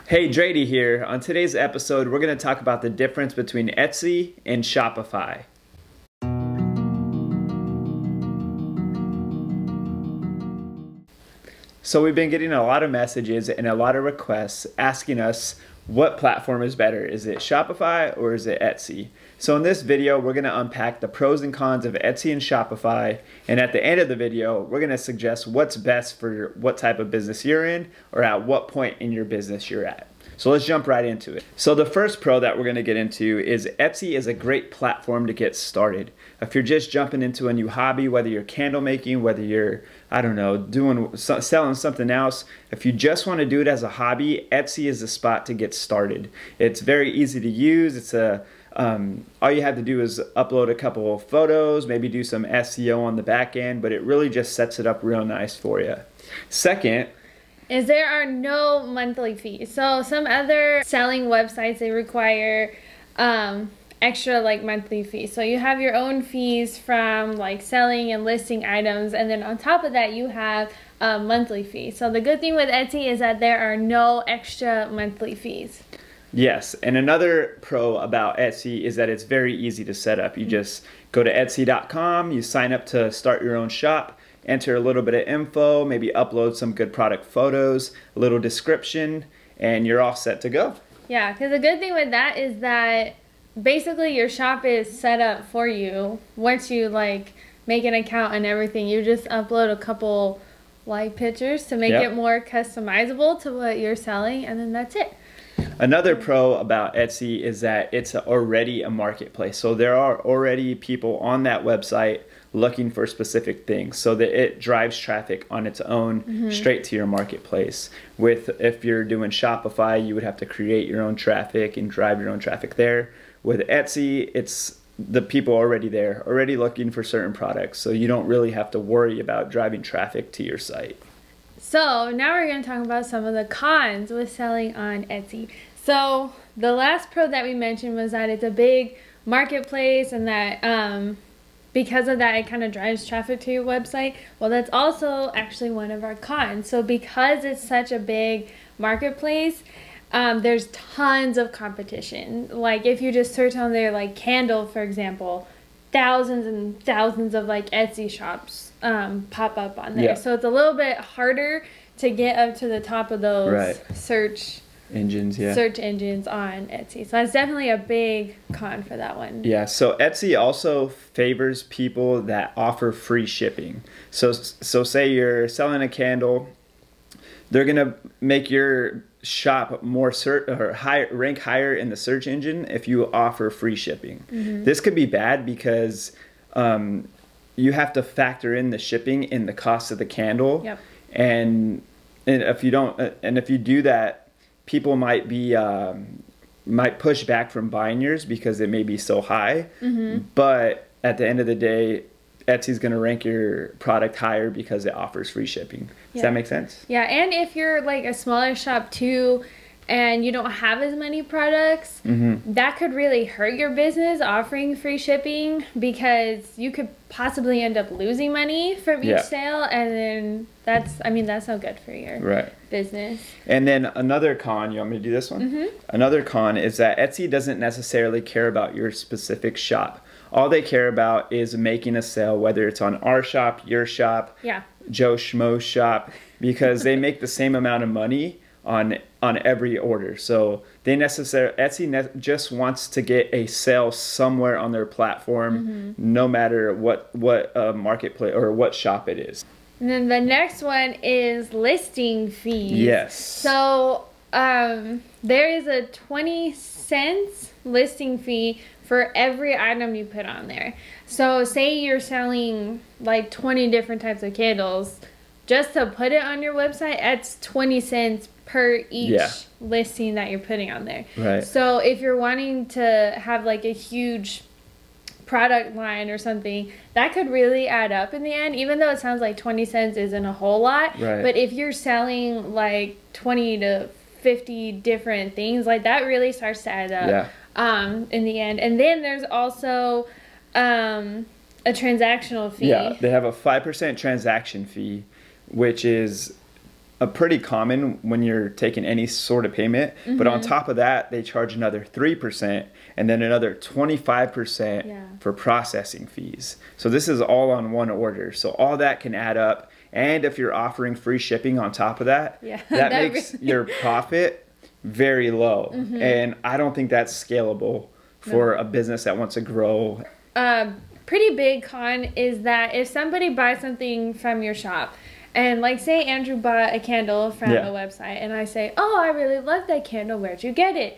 Hey, Drady here. On today's episode, we're going to talk about the difference between Etsy and Shopify. So we've been getting a lot of messages and a lot of requests asking us what platform is better. Is it Shopify or is it Etsy? So in this video, we're going to unpack the pros and cons of Etsy and Shopify. And at the end of the video, we're going to suggest what's best for what type of business you're in or at what point in your business you're at. So let's jump right into it. So the first pro that we're going to get into is Etsy is a great platform to get started. If you're just jumping into a new hobby, whether you're candle making, whether you're, selling something else, if you just want to do it as a hobby, Etsy is the spot to get started. It's very easy to use. All you have to do is upload a couple of photos, maybe do some SEO on the back end, but it really just sets it up real nice for you. Second, is there are no monthly fees. So some other selling websites, they require extra monthly fees. So you have your own fees from selling and listing items, and then on top of that you have monthly fees. So the good thing with Etsy is that there are no extra monthly fees. Yes, and another pro about Etsy is that it's very easy to set up. You just go to Etsy.com, you sign up to start your own shop, enter a little bit of info, maybe upload some good product photos, a little description, and you're all set to go. Yeah, because the good thing with that is that basically your shop is set up for you. Once you make an account and everything, you just upload a couple pictures to make it more customizable to what you're selling, and then that's it. Another pro about Etsy is that it's already a marketplace. So there are already people on that website looking for specific things, so that it drives traffic on its own straight to your marketplace. If you're doing Shopify, you would have to create your own traffic and drive your own traffic there. With Etsy, it's the people already there, already looking for certain products, so you don't really have to worry about driving traffic to your site. So now we're going to talk about some of the cons with selling on Etsy. So the last pro that we mentioned was that it's a big marketplace, and that because of that it kind of drives traffic to your website. Well, that's also actually one of our cons. So because it's such a big marketplace, there's tons of competition. If you just search on there, candle, for example, thousands and thousands of Etsy shops pop up on there. Yeah. So it's a little bit harder to get up to the top of those search engines on Etsy. So that's definitely a big con for that one. Yeah, so Etsy also favors people that offer free shipping. So say you're selling a candle, they're gonna make your shop rank higher in the search engine if you offer free shipping. This could be bad because you have to factor in the shipping in the cost of the candle. Yep. And if you don't, and if you do that, people might push back from buying yours because it may be so high. But at the end of the day, Etsy's going to rank your product higher because it offers free shipping. Does that make sense? Yeah, and if you're a smaller shop too, and you don't have as many products, that could really hurt your business offering free shipping, because you could possibly end up losing money from each sale, and then that's no good for your business. And then another con, you want me to do this one? Another con is that Etsy doesn't necessarily care about your specific shop. All they care about is making a sale, whether it's on our shop, your shop, Joe Schmo's shop, because they make the same amount of money on every order. So Etsy just wants to get a sale somewhere on their platform, no matter what marketplace or what shop it is. And then the next one is listing fees. Yes. So there is a 20 cents listing fee for every item you put on there. So say you're selling 20 different types of candles, just to put it on your website, that's 20 cents per each listing that you're putting on there. Right. So if you're wanting to have a huge product line or something, that could really add up in the end, even though it sounds like 20 cents isn't a whole lot. Right. But if you're selling 20 to 50 different things, that really starts to add up in the end. And then there's also a transactional fee. Yeah, they have a 5% transaction fee, which is a pretty common when you're taking any sort of payment. But on top of that, they charge another 3% and then another 25% for processing fees. So this is all on one order. So all that can add up. And if you're offering free shipping on top of that, that makes your profit very low. And I don't think that's scalable for a business that wants to grow. Pretty big con is that if somebody buys something from your shop, and like say Andrew bought a candle from a website, and I say, oh, I really love that candle, where'd you get it?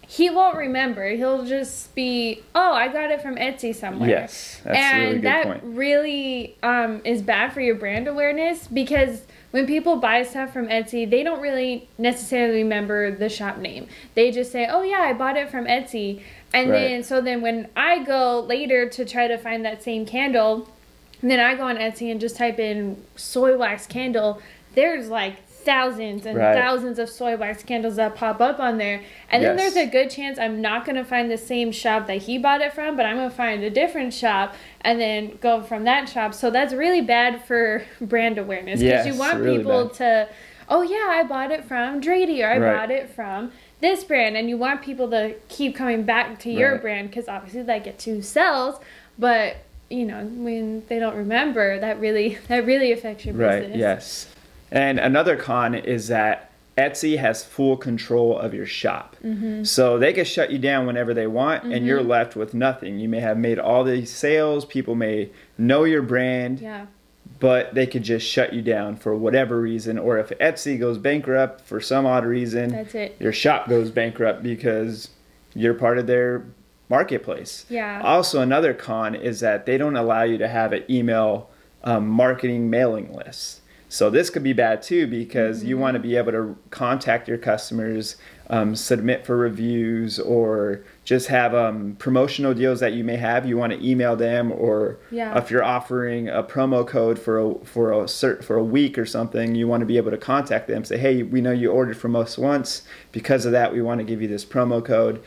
He won't remember. He'll just be, oh, I got it from Etsy somewhere. Yes, that's a really good point. And that really is bad for your brand awareness, because when people buy stuff from Etsy, they don't really necessarily remember the shop name. They just say, oh yeah, I bought it from Etsy. And then when I go later to try to find that same candle, and then I go on Etsy and just type in soy wax candle, there's like thousands and thousands of soy wax candles that pop up on there. And then there's a good chance I'm not going to find the same shop that he bought it from, but I'm going to find a different shop and then go from that shop. So that's really bad for brand awareness, because you want people to, oh yeah, I bought it from Drady, or I bought it from this brand, and you want people to keep coming back to your brand, because obviously that gets you sales. But you know, when they don't remember, that really affects your business. Yes. And another con is that Etsy has full control of your shop. So they can shut you down whenever they want, and you're left with nothing. You may have made all these sales, people may know your brand, but they could just shut you down for whatever reason. Or if Etsy goes bankrupt for some odd reason, that's it. Your shop goes bankrupt because you're part of their marketplace. Also, another con is that they don't allow you to have an email marketing mailing list. So this could be bad too, because you want to be able to contact your customers, submit for reviews, or just have promotional deals that you may have. You want to email them, or if you're offering a promo code for a week or something, you want to be able to contact them, say, hey, we know you ordered from us once. Because of that, we want to give you this promo code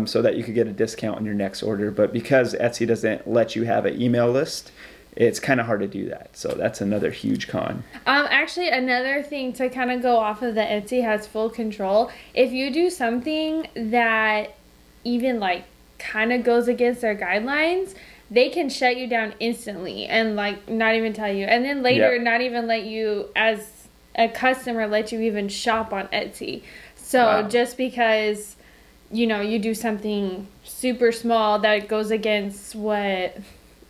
so that you could get a discount on your next order. But because Etsy doesn't let you have an email list, it's kind of hard to do that. So that's another huge con. Actually, another thing to kind of go off of that Etsy has full control. If you do something that even like kind of goes against their guidelines, they can shut you down instantly and like not even tell you. And then later not even let you, as a customer, let you even shop on Etsy. So just because, you know, you do something super small that goes against what,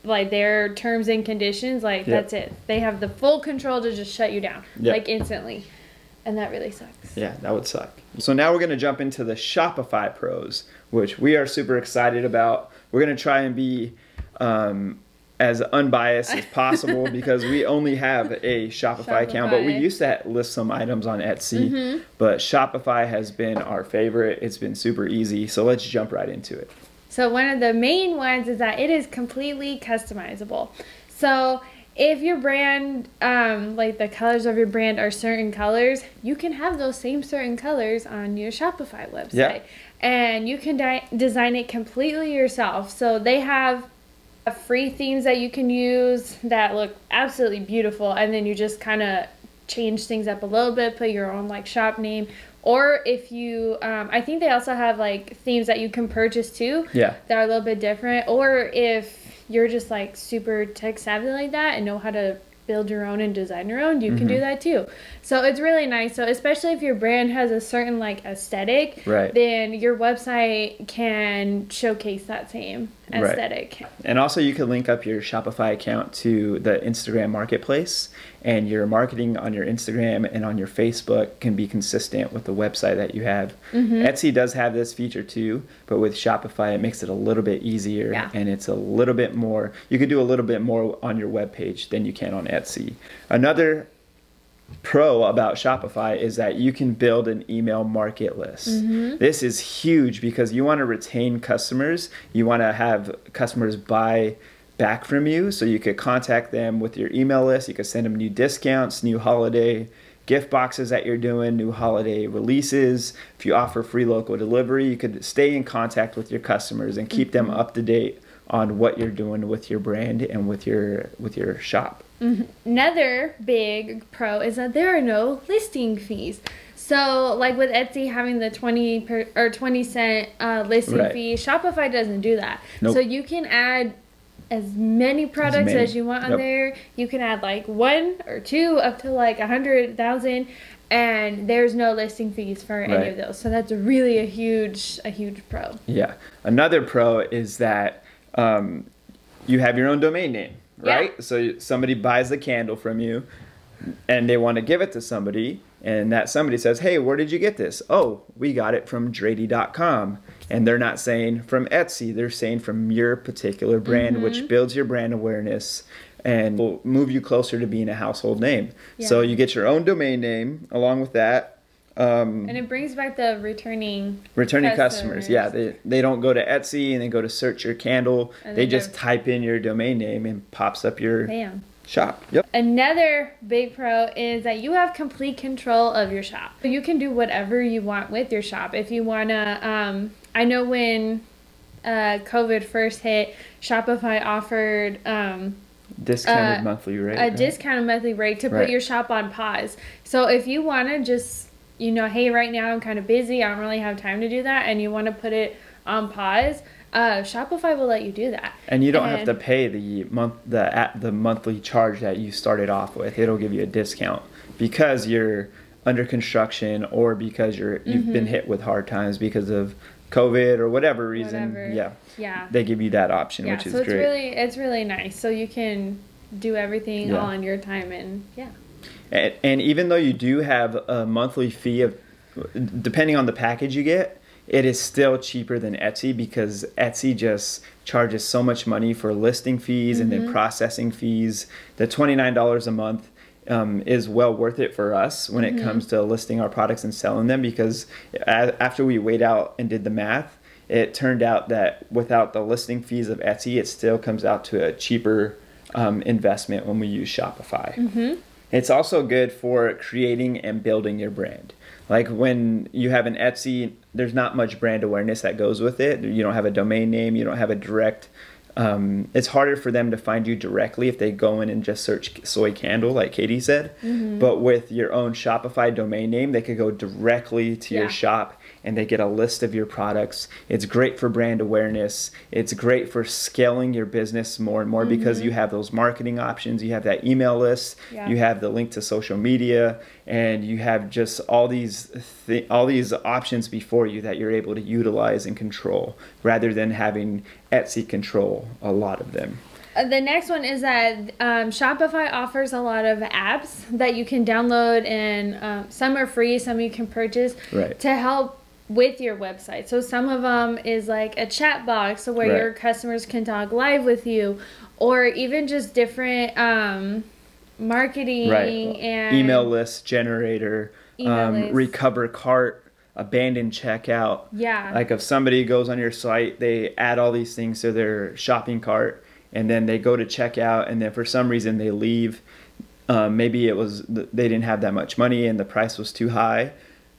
like, their terms and conditions, like that's it. They have the full control to just shut you down like instantly, and that really sucks. Yeah, that would suck. So now we're going to jump into the Shopify Pros, which we are super excited about. We're going to try and be as unbiased as possible because we only have a Shopify account, but we used to list some items on Etsy, but Shopify has been our favorite. It's been super easy, so let's jump right into it. So one of the main ones is that it is completely customizable. So if your brand, like the colors of your brand are certain colors, you can have those same certain colors on your Shopify website. And you can design it completely yourself. So they have free themes that you can use that look absolutely beautiful, and then you just kind of change things up a little bit, put your own like shop name. Or if you, I think they also have like themes that you can purchase too that are a little bit different. Or if you're just like super tech savvy like that and know how to build your own and design your own, you can do that too. So it's really nice. So especially if your brand has a certain like aesthetic, then your website can showcase that same aesthetic. And also you can link up your Shopify account to the Instagram marketplace, and your marketing on your Instagram and on your Facebook can be consistent with the website that you have. Etsy does have this feature too, but with Shopify it makes it a little bit easier, and it's a little bit more, you can do a little bit more on your webpage than you can on Etsy. Another pro about Shopify is that you can build an email market list. This is huge because you want to retain customers. You want to have customers buy back from you, so you could contact them with your email list. You could send them new discounts, new holiday gift boxes that you're doing, new holiday releases. If you offer free local delivery, you could stay in contact with your customers and keep them up to date on what you're doing with your brand and with your shop. Another big pro is that there are no listing fees. So, like with Etsy having the 20 cent listing fee, Shopify doesn't do that. Nope. So you can add as many products as you want on there. You can add like 1 or 2 up to like 100,000, and there's no listing fees for any of those. So that's really a huge pro. Yeah. Another pro is that you have your own domain name, right? Yeah. So somebody buys the candle from you, and they want to give it to somebody. And that somebody says, hey, where did you get this? Oh, we got it from Drady.com. And they're not saying from Etsy. They're saying from your particular brand, which builds your brand awareness and will move you closer to being a household name. Yeah. So you get your own domain name along with that. And it brings back the returning customers. Yeah, they don't go to Etsy and they go to search your candle. They just type in your domain name and pops up your... Bam. Shop. Yep. Another big pro is that you have complete control of your shop. You can do whatever you want with your shop. If you want to, I know when COVID first hit, Shopify offered discounted monthly rate. Discounted monthly rate to put your shop on pause. So if you want to just, hey, right now I'm kind of busy, I don't really have time to do that, and you want to put it on pause, Shopify will let you do that. And you don't have to pay the monthly charge that you started off with. It'll give you a discount because you're under construction or because you've been hit with hard times because of COVID or whatever reason. Yeah. They give you that option, which is great. It's really nice. So you can do everything all on your time and even though you do have a monthly fee of depending on the package you get, it is still cheaper than Etsy because Etsy just charges so much money for listing fees and then processing fees. The $29 a month is well worth it for us when it comes to listing our products and selling them, because after we weighed out and did the math, it turned out that without the listing fees of Etsy, it still comes out to a cheaper investment when we use Shopify. It's also good for creating and building your brand. Like when you have an Etsy, there's not much brand awareness that goes with it. You don't have a domain name. You don't have a direct... it's harder for them to find you directly if they go in and just search soy candle, like Katie said. But with your own Shopify domain name, they could go directly to your shop and they get a list of your products. It's great for brand awareness. It's great for scaling your business more and more because you have those marketing options. You have that email list. You have the link to social media, and you have just all these options before you that you're able to utilize and control rather than having Etsy control a lot of them. The next one is that Shopify offers a lot of apps that you can download, and some are free, some you can purchase to help with your website. So some of them is like a chat box where your customers can talk live with you, or even just different marketing and email list generator, recover cart, abandoned checkout. Like if somebody goes on your site, they add all these things to their shopping cart, and then they go to checkout, and then for some reason they leave. Maybe it was they didn't have that much money and the price was too high.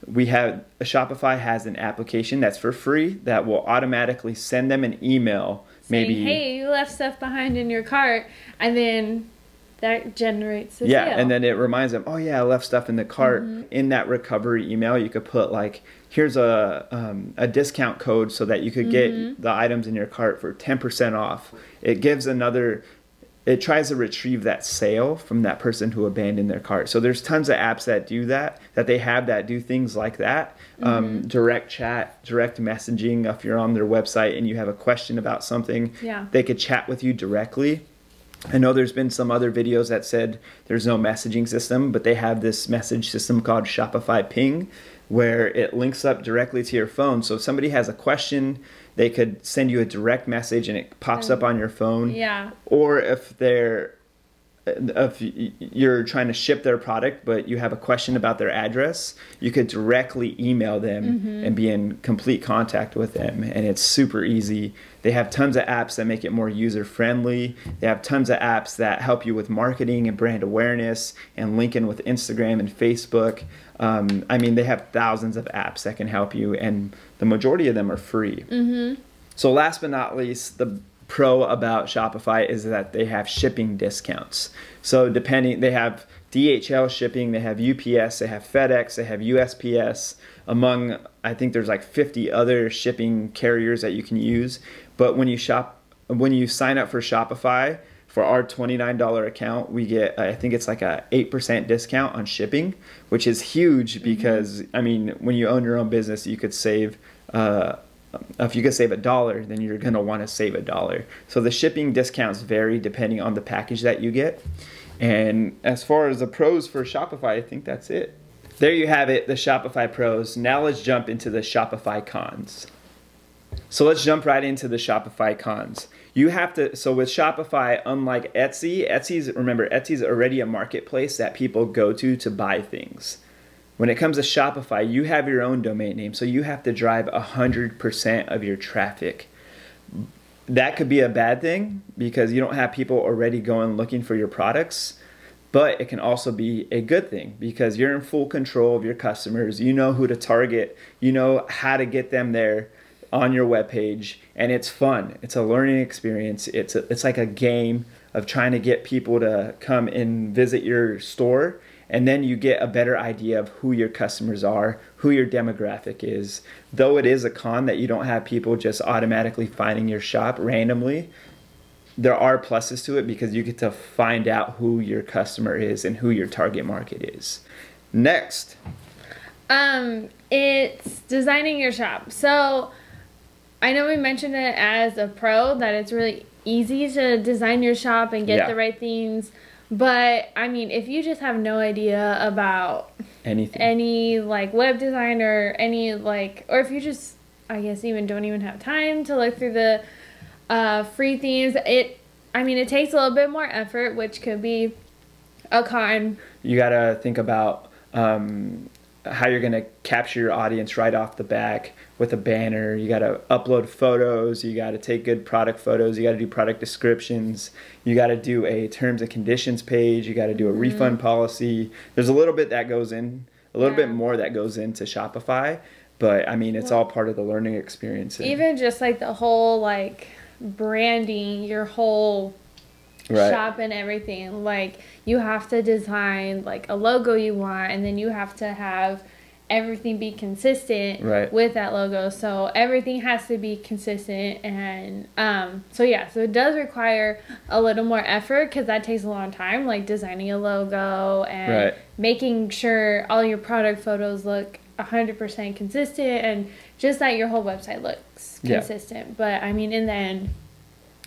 Shopify has an application that's for free that will automatically send them an email saying, hey, you left stuff behind in your cart, and then that generates a sale. And then it reminds them, oh yeah, I left stuff in the cart. In that recovery email, you could put like, here's a discount code so that you could get the items in your cart for 10% off. It tries to retrieve that sale from that person who abandoned their cart. So there's tons of apps that do that they have that do things like that. Direct chat, direct messaging. If you're on their website and you have a question about something, they could chat with you directly. I know there's been some other videos that said there's no messaging system, but they have this message system called Shopify Ping, where it links up directly to your phone. So if somebody has a question, they could send you a direct message and it pops up on your phone. Or if you're trying to ship their product, but you have a question about their address, you could directly email them and be in complete contact with them. And it's super easy. They have tons of apps that make it more user-friendly. They have tons of apps that help you with marketing and brand awareness and linking with Instagram and Facebook. I mean, they have thousands of apps that can help you, and the majority of them are free. So last but not least, the pro about Shopify is that they have shipping discounts. So they have DHL shipping, they have UPS, they have FedEx, they have USPS, among, I think there's like 50 other shipping carriers that you can use. But when you sign up for Shopify, for our $29 account, we get, I think it's like a 8% discount on shipping, which is huge because, I mean, when you own your own business, you could save, if you could save $1, then you're gonna wanna save $1. So the shipping discounts vary depending on the package that you get. And as far as the pros for Shopify, I think that's it. There you have it, the Shopify Pros. Now let's jump into the Shopify Cons. So let's jump right into the Shopify Cons. You have to, so with Shopify, unlike remember, Etsy's already a marketplace that people go to buy things. When it comes to Shopify, you have your own domain name, so you have to drive 100% of your traffic. That could be a bad thing because you don't have people already going looking for your products, but it can also be a good thing because you're in full control of your customers. You know who to target, you know how to get them there on your webpage, and it's fun. It's a learning experience. It's like a game of trying to get people to come and visit your store, and then you get a better idea of who your customers are, who your demographic is. Though it is a con that you don't have people just automatically finding your shop randomly, there are pluses to it because you get to find out who your customer is and who your target market is. Next. It's designing your shop. So I know we mentioned it as a pro that it's really easy to design your shop and get the right things. But I mean, if you just have no idea about any like web design or any like, or if you just, I guess, don't even have time to look through the free themes, it takes a little bit more effort, which could be a con. You gotta think about how you're gonna capture your audience right off the back with a banner. You gotta upload photos, you gotta take good product photos, you gotta do product descriptions, you gotta do a terms and conditions page, you gotta do a refund policy. There's a little bit that goes in, a little bit more that goes into Shopify, but I mean, it's all part of the learning experience. Even just like the whole like branding, your whole shop and everything, like you have to design like a logo you want, and then you have to have everything be consistent with that logo, so everything has to be consistent. And so it does require a little more effort because that takes a long time, like designing a logo and making sure all your product photos look 100% consistent and just that your whole website looks consistent. But I mean, in the end,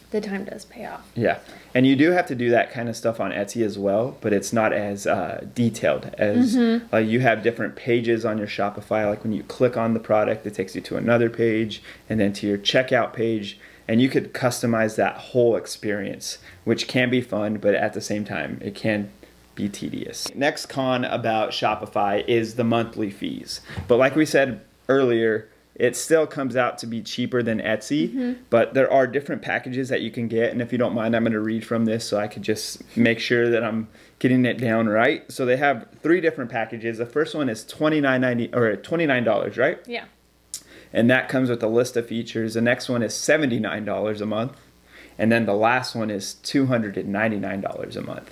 the time does pay off. Yeah, and you do have to do that kind of stuff on Etsy as well, but it's not as detailed as you have different pages on your Shopify. Like when you click on the product, it takes you to another page and then to your checkout page, and you could customize that whole experience, which can be fun, but at the same time, it can be tedious. Next con about Shopify is the monthly fees. But like we said earlier, it still comes out to be cheaper than Etsy, but there are different packages that you can get. And if you don't mind, I'm going to read from this so I could just make sure that I'm getting it down right. So they have 3 different packages. The first one is $29, right? Yeah. And that comes with a list of features. The next one is $79 a month. And then the last one is $299 a month.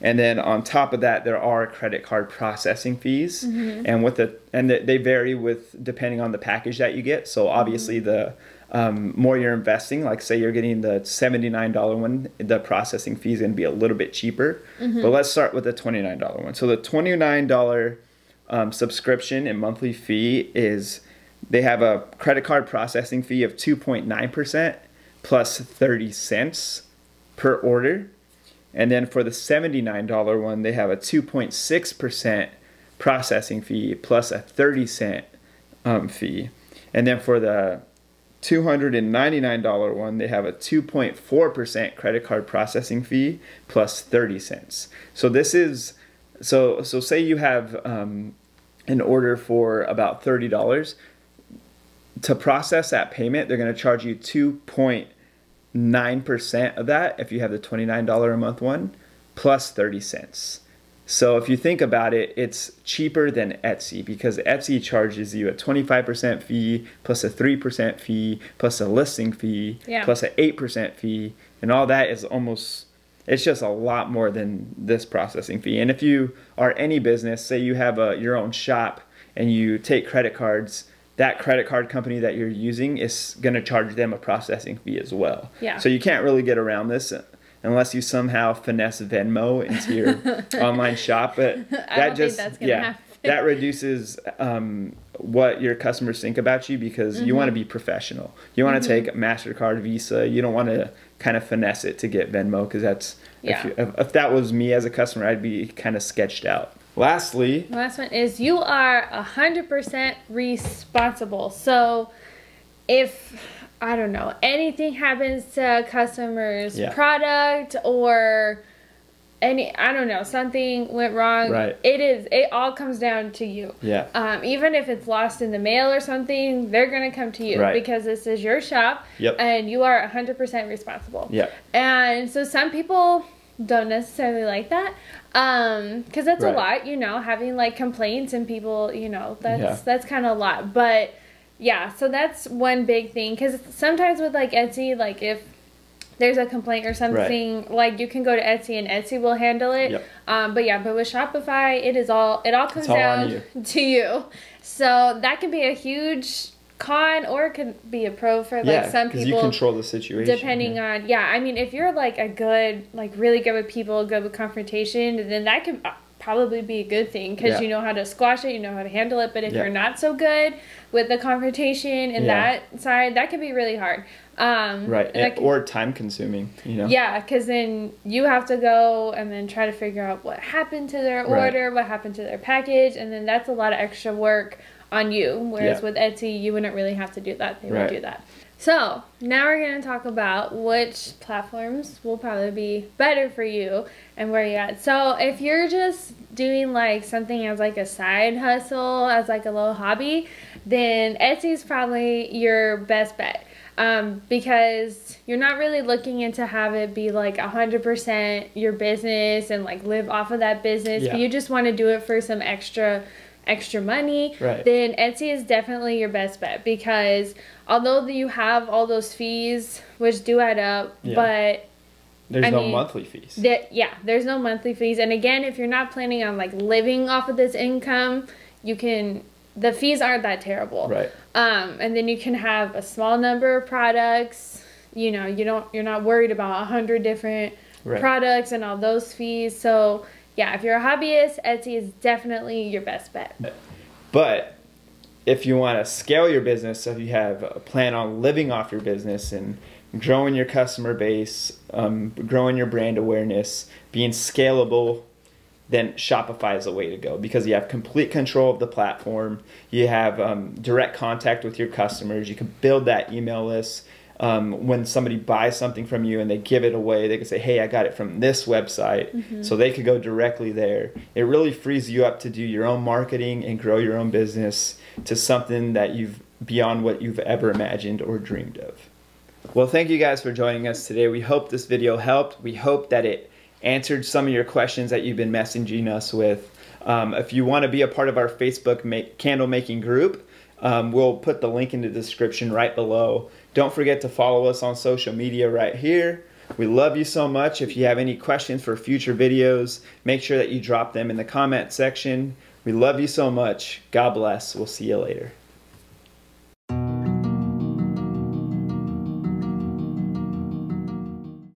And then on top of that, there are credit card processing fees, and they vary with depending on the package that you get. So obviously, the more you're investing, like say you're getting the $79 one, the processing fee is going to be a little bit cheaper. But let's start with the $29 one. So the $29 subscription and monthly fee is they have a credit card processing fee of 2.9% plus 30 cents per order. And then for the $79 one, they have a 2.6% processing fee plus a 30-cent fee. And then for the $299 one, they have a 2.4% credit card processing fee plus 30 cents. So this is, so say you have an order for about $30. To process that payment, they're going to charge you 2.9% of that if you have the $29 a month one, plus 30 cents. So if you think about it, it's cheaper than Etsy because Etsy charges you a 25% fee plus a 3% fee plus a listing fee plus an 8% fee, and all that is almost, it's just a lot more than this processing fee. And if you are any business, say you have your own shop and you take credit cards, that credit card company that you're using is going to charge them a processing fee as well. Yeah. So you can't really get around this unless you somehow finesse Venmo into your online shop. But that that reduces what your customers think about you, because you want to be professional. You want to take MasterCard, Visa. You don't want to kind of finesse it to get Venmo, because that's if that was me as a customer, I'd be kind of sketched out. Lastly, the last one is you are 100% responsible. So if, I don't know, anything happens to a customer's product, or I don't know, something went wrong, it all comes down to you. Even if it's lost in the mail or something, they're going to come to you because this is your shop and you are 100% responsible. And so some people don't necessarily like that, because that's a lot, you know, having like complaints and people, you know, that's kind of a lot. But yeah, so that's one big thing, because sometimes with like Etsy, like if there's a complaint or something, like you can go to Etsy and Etsy will handle it. But with Shopify, it all comes down to you. So that can be a huge con, or it could be a pro for like some people. You control the situation. Depending on, I mean, if you're like a good, like really good with people, good with confrontation, then that could probably be a good thing, because you know how to squash it, you know how to handle it. But if you're not so good with the confrontation and that side, that can be really hard. Or time consuming, you know. Because then you have to go and then try to figure out what happened to their order, what happened to their package, and then that's a lot of extra work on you. Whereas with Etsy, you wouldn't really have to do that. They would do that. So now we're going to talk about which platforms will probably be better for you and where you're at. So if you're just doing like something as like a side hustle, as like a little hobby, then Etsy is probably your best bet. Because you're not really looking into have it be like 100% your business and like live off of that business. But you just want to do it for some extra money, then Etsy is definitely your best bet, because although you have all those fees, which do add up, but there's no monthly fees. There's no monthly fees. And again, if you're not planning on like living off of this income, the fees aren't that terrible. And then you can have a small number of products. You know, you're not worried about 100 different products and all those fees. So if you're a hobbyist, Etsy is definitely your best bet. But if you want to scale your business, so if you have a plan on living off your business and growing your customer base, growing your brand awareness, being scalable, then Shopify is the way to go, because you have complete control of the platform. You have direct contact with your customers. You can build that email list. When somebody buys something from you and they give it away, they can say, hey, I got it from this website. So they could go directly there. It really frees you up to do your own marketing and grow your own business to something that beyond what you've ever imagined or dreamed of. Well, thank you guys for joining us today. We hope this video helped. We hope that it answered some of your questions that you've been messaging us with. If you want to be a part of our Facebook candle making group, we'll put the link in the description right below. Don't forget to follow us on social media right here. We love you so much. If you have any questions for future videos, make sure that you drop them in the comment section. We love you so much. God bless. We'll see you later.